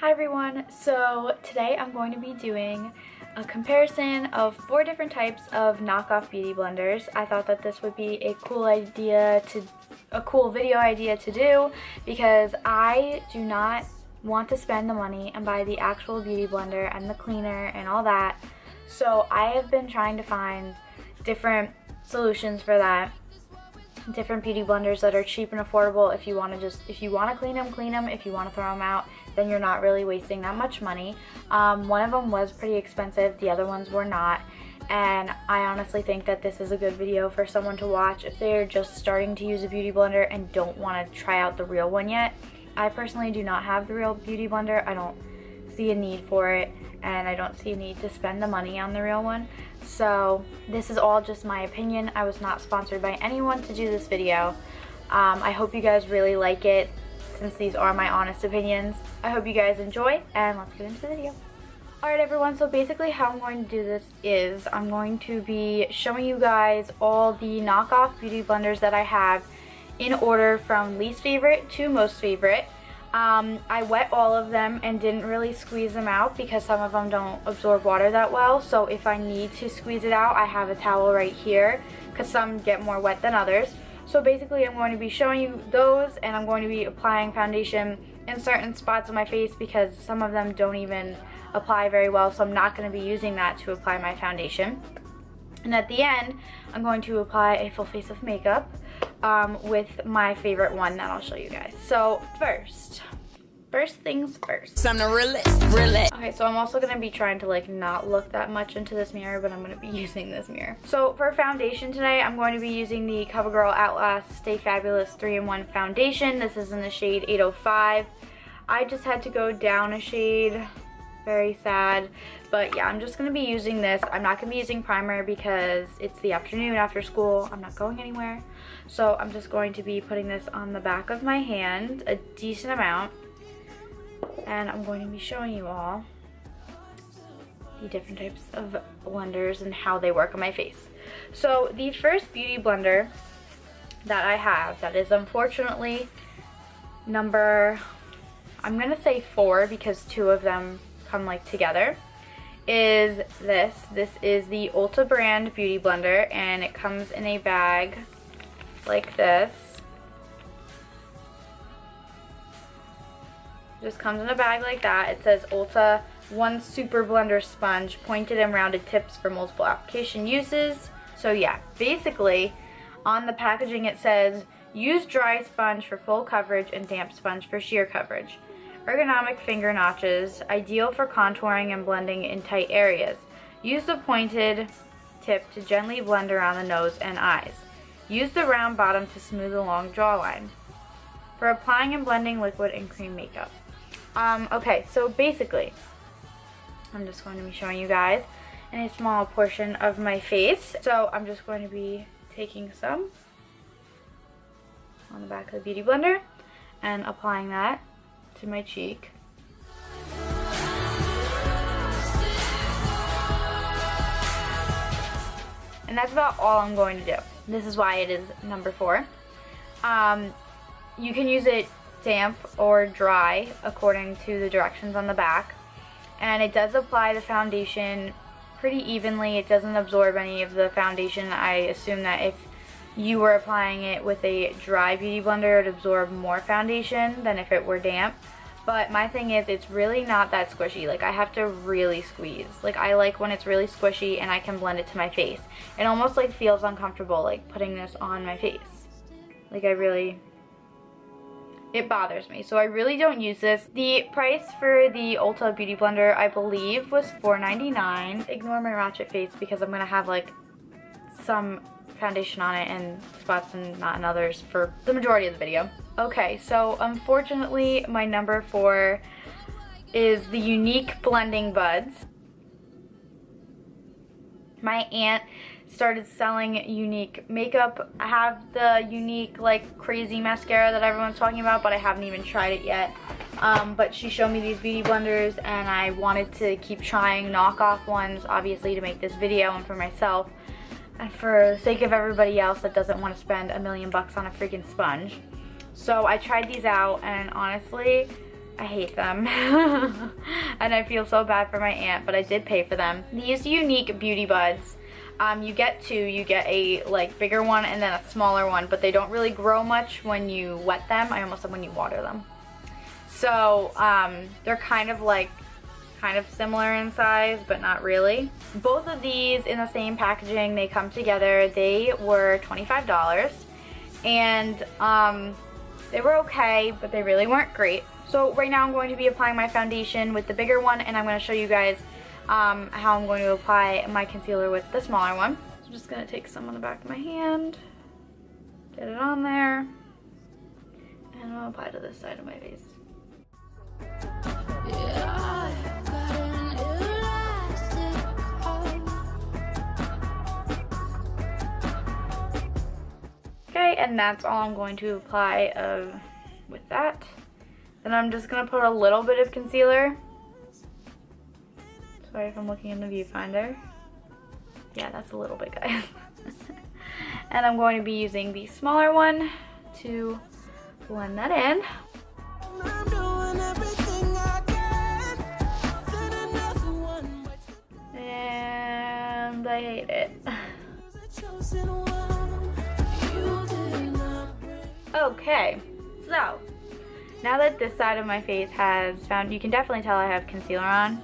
Hi everyone, so today I'm going to be doing a comparison of 4 different types of knockoff beauty blenders. I thought that this would be a cool video idea to do because I do not want to spend the money and buy the actual beauty blender and the cleaner and all that. So I have been trying to find different solutions for that. Different beauty blenders that are cheap and affordable. If you want to clean them, clean them. If you want to throw them out, then you're not really wasting that much money. One of them was pretty expensive, the other ones were not, and I honestly think that this is a good video for someone to watch if they're just starting to use a beauty blender and don't want to try out the real one yet. I personally do not have the real beauty blender. I don't see a need for it, and I don't see a need to spend the money on the real one. So this is all just my opinion. I was not sponsored by anyone to do this video. I hope you guys really like it, since these are my honest opinions. I hope you guys enjoy, and let's get into the video. Alright everyone, so basically how I'm going to do this is I'm going to be showing you guys all the knockoff beauty blenders that I have in order from least favorite to most favorite. I wet all of them and didn't really squeeze them out because some of them don't absorb water that well, so if I need to squeeze it out, I have a towel right here because some get more wet than others. So basically I'm going to be showing you those, and I'm going to be applying foundation in certain spots of my face because some of them don't even apply very well, so I'm not going to be using that to apply my foundation. And at the end, I'm going to apply a full face of makeup with my favorite one that I'll show you guys. So first things first. Something to relax. Okay, so I'm also going to be trying to not look that much into this mirror, but I'm going to be using this mirror. So for foundation today, I'm going to be using the CoverGirl Outlast Stay Fabulous 3-in-1 foundation. This is in the shade 805. I just had to go down a shade. Very sad, but yeah, I'm just going to be using this. I'm not going to be using primer because it's the afternoon after school. I'm not going anywhere. So I'm just going to be putting this on the back of my hand, a decent amount. And I'm going to be showing you all the different types of blenders and how they work on my face. So the first beauty blender that I have that is unfortunately number, I'm going to say 4 because 2 of them come together, is this. This is the Ulta brand beauty blender, and it comes in a bag like this. Just comes in a bag like that. It says Ulta 1 Super Blender Sponge, pointed and rounded tips for multiple application uses. So yeah, basically on the packaging it says use dry sponge for full coverage and damp sponge for sheer coverage. Ergonomic finger notches, ideal for contouring and blending in tight areas. Use the pointed tip to gently blend around the nose and eyes. Use the round bottom to smooth the long jawline. For applying and blending liquid and cream makeup. Okay, so basically, I'm just going to be showing you guys in a small portion of my face. So I'm just going to be taking some on the back of the beauty blender and applying that to my cheek. And that's about all I'm going to do. This is why it is number 4. You can use it damp or dry according to the directions on the back, and it does apply the foundation pretty evenly. It doesn't absorb any of the foundation. I assume that if you were applying it with a dry beauty blender, it would absorb more foundation than if it were damp. But my thing is, it's really not that squishy. I have to really squeeze. I like when it's really squishy and I can blend it to my face. It almost feels uncomfortable putting this on my face. It bothers me. So I really don't use this. The price for the Ulta Beauty Blender, I believe, was $4.99. Ignore my ratchet face because I'm going to have some foundation on it and spots and not in others for the majority of the video. Okay, so unfortunately my number 4 is the Younique Blending Buds. My aunt started selling Younique makeup. I have the Younique crazy mascara that everyone's talking about, but I haven't even tried it yet. But she showed me these beauty blenders and I wanted to keep trying knockoff ones, obviously, to make this video and for myself and for the sake of everybody else that doesn't want to spend $1 million on a freaking sponge. So I tried these out, and honestly, I hate them. And I feel so bad for my aunt, but I did pay for them. These Younique beauty buds, you get two. You get a like bigger one and then a smaller one, but they don't really grow much when you wet them. I almost said when you water them. So they're kind of similar in size, but not really. Both of these in the same packaging, they come together. They were $25, and they were okay, but they really weren't great. So right now I'm going to be applying my foundation with the bigger one, and I'm going to show you guys how I'm going to apply my concealer with the smaller one. So I'm just going to take some on the back of my hand, get it on there, and I'll apply to this side of my face. Okay, and that's all I'm going to apply with that. Then I'm just going to put a little bit of concealer. Sorry if I'm looking in the viewfinder. Yeah, that's a little bit, guys. And I'm going to be using the smaller one to blend that in. And I hate it. Okay, so now that this side of my face has you can definitely tell I have concealer on.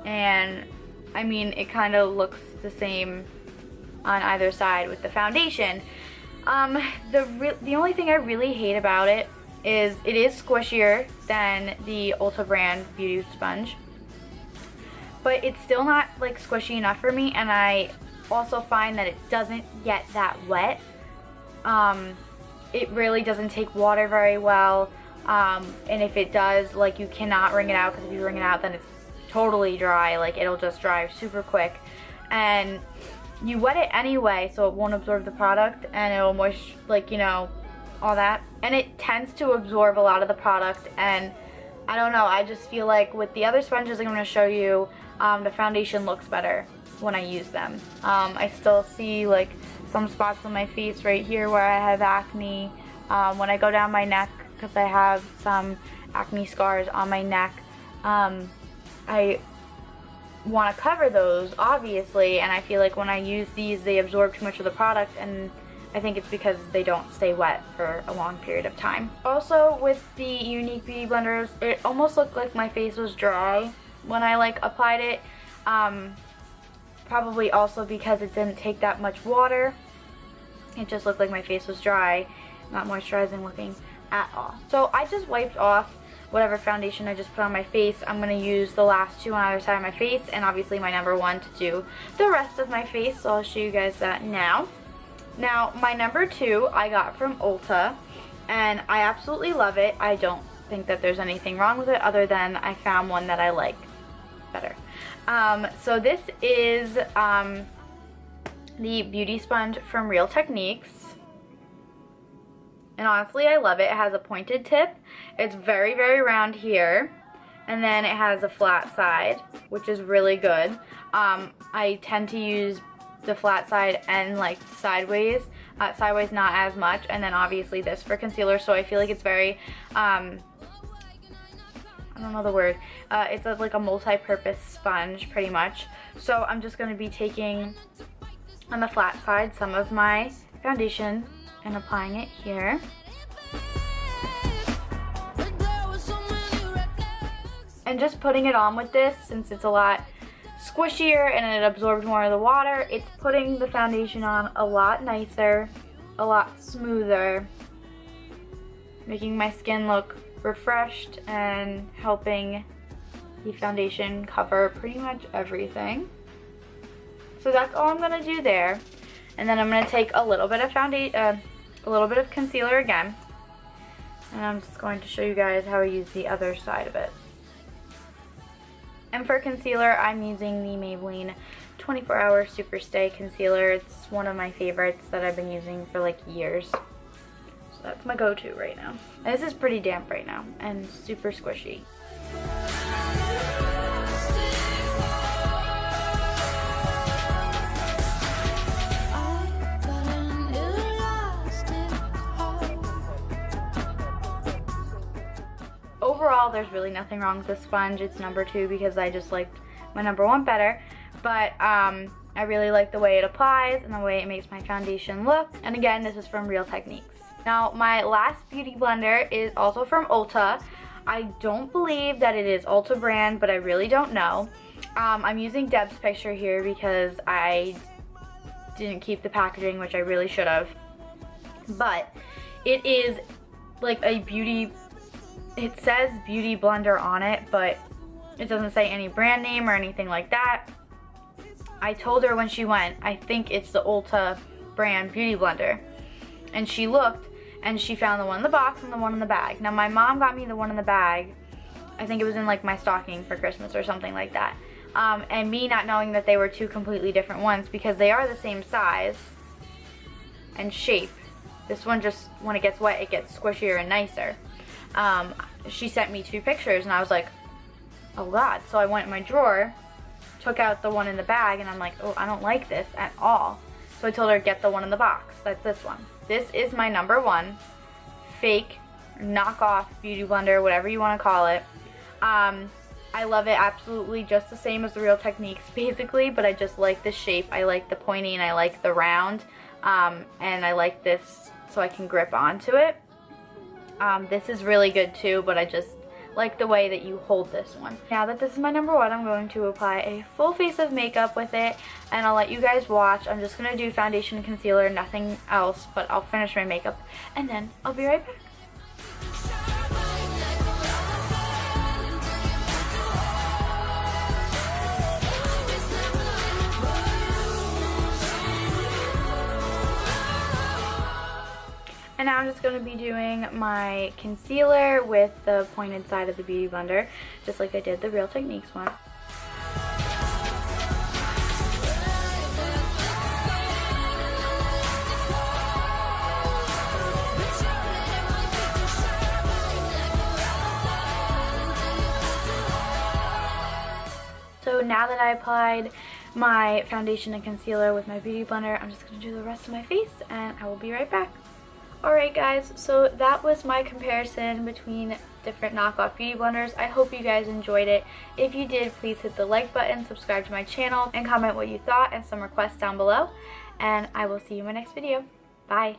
And I mean, it kind of looks the same on either side with the foundation. The only thing I really hate about it is squishier than the Ulta brand beauty sponge, but it's still not like squishy enough for me, and I also find that it doesn't get that wet. It really doesn't take water very well, and if it does, like, you cannot wring it out, because if you wring it out then it's totally dry. Like, it'll just dry super quick, and you wet it anyway so it won't absorb the product, and it'll moisture, like, you know, all that, and it tends to absorb a lot of the product. And I don't know, I just feel like with the other sponges I'm going to show you, the foundation looks better when I use them. I still see like some spots on my face right here where I have acne. When I go down my neck, because I have some acne scars on my neck, I want to cover those, obviously, and I feel like when I use these they absorb too much of the product, and I think it's because they don't stay wet for a long period of time. Also, with the Younique Beauty Blenders, it almost looked like my face was dry when I like applied it. Probably also because it didn't take that much water. It just looked like my face was dry, not moisturizing looking at all. So I just wiped off whatever foundation I just put on my face. I'm going to use the last two on either side of my face, and obviously my number one to do the rest of my face, so I'll show you guys that now. Now, my number two I got from Ulta, and I absolutely love it. I don't think that there's anything wrong with it other than I found one that I like better. So this is the beauty sponge from Real Techniques, and honestly I love it. It has a pointed tip, it's very, very round here, and then it has a flat side, which is really good. I tend to use the flat side and like sideways. Sideways not as much, and then obviously this for concealer, so I feel like it's very I don't know the word. It's like a multi-purpose sponge pretty much. So I'm just going to be taking on the flat side some of my foundation and applying it here. And just putting it on with this, since it's a lot squishier and it absorbed more of the water, it's putting the foundation on a lot nicer, a lot smoother, making my skin look refreshed and helping the foundation cover pretty much everything. So that's all I'm gonna do there, and then I'm gonna take a little bit of concealer again, and I'm just going to show you guys how I use the other side of it. And for concealer, I'm using the Maybelline 24 Hour Super Stay Concealer. It's one of my favorites that I've been using for like years. So that's my go-to right now. And this is pretty damp right now and super squishy. overall, there's really nothing wrong with this sponge. It's number 2 because I just liked my number 1 better. But I really like the way it applies and the way it makes my foundation look. And again, this is from Real Techniques. Now, my last beauty blender is also from Ulta. I don't believe that it is Ulta brand, but I really don't know. I'm using Deb's picture here because I didn't keep the packaging, which I really should have. But it is like a beauty, it says beauty blender on it, but it doesn't say any brand name or anything like that. I told her when she went, I think it's the Ulta brand beauty blender. And she looked and she found the one in the box and the one in the bag. Now my mom got me the one in the bag. I think it was in like my stocking for Christmas or something like that. And me not knowing that they were 2 completely different ones because they are the same size and shape. This one just, when it gets wet, it gets squishier and nicer. She sent me 2 pictures and I was like, oh God. So I went in my drawer, took out the one in the bag, and I'm like, oh, I don't like this at all. So I told her, get the one in the box. That's this one. This is my number 1 fake knockoff beauty blender, whatever you want to call it. I love it absolutely just the same as the Real Techniques basically, but I just like the shape. I like the pointy and I like the round, and I like this so I can grip onto it. This is really good too, but I just like the way that you hold this one. Now that this is my number 1, I'm going to apply a full face of makeup with it, and I'll let you guys watch. I'm just going to do foundation and concealer, nothing else, but I'll finish my makeup and then I'll be right back. And now I'm just going to be doing my concealer with the pointed side of the Beauty Blender, just like I did the Real Techniques one. So now that I applied my foundation and concealer with my Beauty Blender, I'm just going to do the rest of my face and I will be right back. Alright guys, so that was my comparison between different knockoff beauty blenders. I hope you guys enjoyed it. If you did, please hit the like button, subscribe to my channel, and comment what you thought and some requests down below. And I will see you in my next video. Bye!